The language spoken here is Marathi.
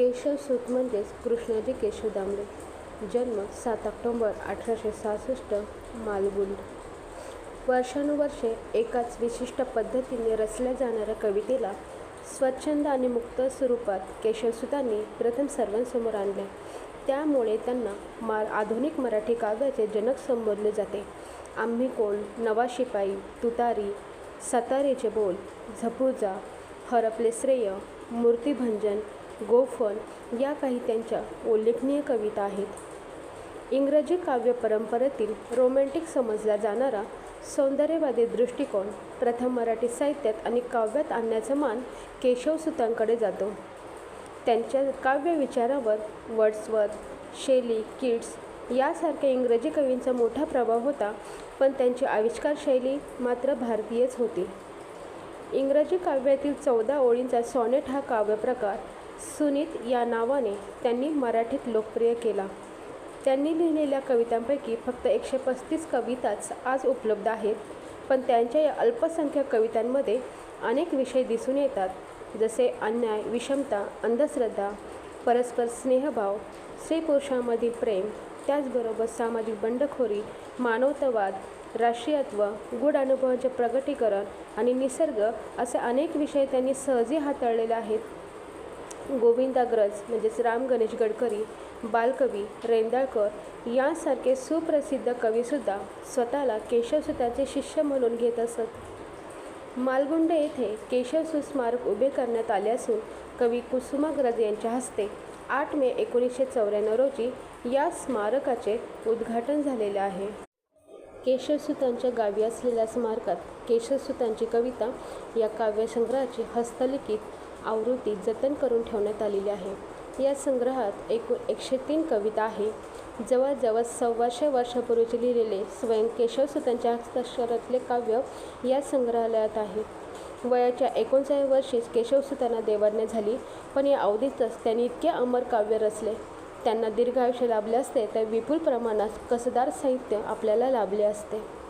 केशवसूत म्हणजेच कृष्णाजी केशव दामले. जन्म 7 ऑक्टोबर 1866, मालगुंड. वर्षानुवर्षे एकाच विशिष्ट पद्धतीने रचल्या जाणाऱ्या कवितेला स्वच्छंद आणि मुक्त स्वरूपात केशवसूतांनी प्रथम सर्वांसमोर आणले. त्यामुळे त्यांना आधुनिक मराठी काव्याचे जनक संबोधले जाते. आम्ही कोण, नवा शिपाई, तुतारी, सातारीचे बोल, झपुर्झा, हरपले श्रेय, मूर्तिभंजन, गोफण या काही त्यांच्या उल्लेखनीय कविता आहेत. इंग्रजी काव्य परंपरेतील रोमॅन्टिक समजला जाणारा सौंदर्यवादी दृष्टिकोन प्रथम मराठी साहित्यात आणि काव्यात आणण्याचा मान केशवसूतांकडे जातो. त्यांच्या काव्य विचारावर वर्ड्सवर्थ, शेली, कीट्स यासारख्या इंग्रजी कवींचा मोठा प्रभाव होता, पण त्यांची आविष्कार शैली मात्र भारतीयच होती. इंग्रजी काव्यातील 14 ओळींचा सॉनेट हा काव्यप्रकार सुनीत या नावाने त्यांनी मराठीत लोकप्रिय केला. त्यांनी लिहिलेल्या कवितांपैकी फक्त 135 कविताच आज उपलब्ध आहेत, पण त्यांच्या या अल्पसंख्य कवितांमध्ये अनेक विषय दिसून येतात, जसे अन्याय, विषमता, अंधश्रद्धा, परस्पर स्नेहभाव, स्त्री-पुरुषांमधील प्रेम, त्याचबरोबर सामाजिक बंडखोरी, मानवतावाद, राष्ट्रीयत्व, गूढ अनुभवांचे प्रगटीकरण आणि निसर्ग असे अनेक विषय त्यांनी सहजी हाताळलेले आहेत. गोविंदाग्रज म्हणजेच राम गणेश गडकरी, बालकवी रेंदाळकर यांसारखे सुप्रसिद्ध कवीसुद्धा स्वतःला केशवसूतांचे शिष्य म्हणून घेत असत. मालगुंड येथे केशवसूत स्मारक उभे करण्यात आले असून कवी कुसुमाग्रज यांच्या हस्ते 8 मे 1994 रोजी या स्मारकाचे उद्घाटन झालेले आहे. केशवसूतांच्या गावी असलेल्या स्मारकात केशवसूतांची कविता या काव्यसंग्रहाची हस्तलिखित आवृत्ती जतन करून ठेवण्यात आलेली आहे. या संग्रहात एकूण 103 कविता आहे. जवळजवळ 125 वर्षापूर्वीचे लिहिलेले स्वयं केशवसूतांच्या हस्ताक्षरातले काव्य या संग्रहालयात आहे. वयाच्या 39व्या वर्षीच केशवसूतांना देवाज्ञा झाली, पण या अवधीतच त्यांनी इतके अमर काव्य रचले. त्यांना दीर्घ आयुष्य लाभले असते तर विपुल प्रमाणात कसदार साहित्य आपल्याला लाभले असते.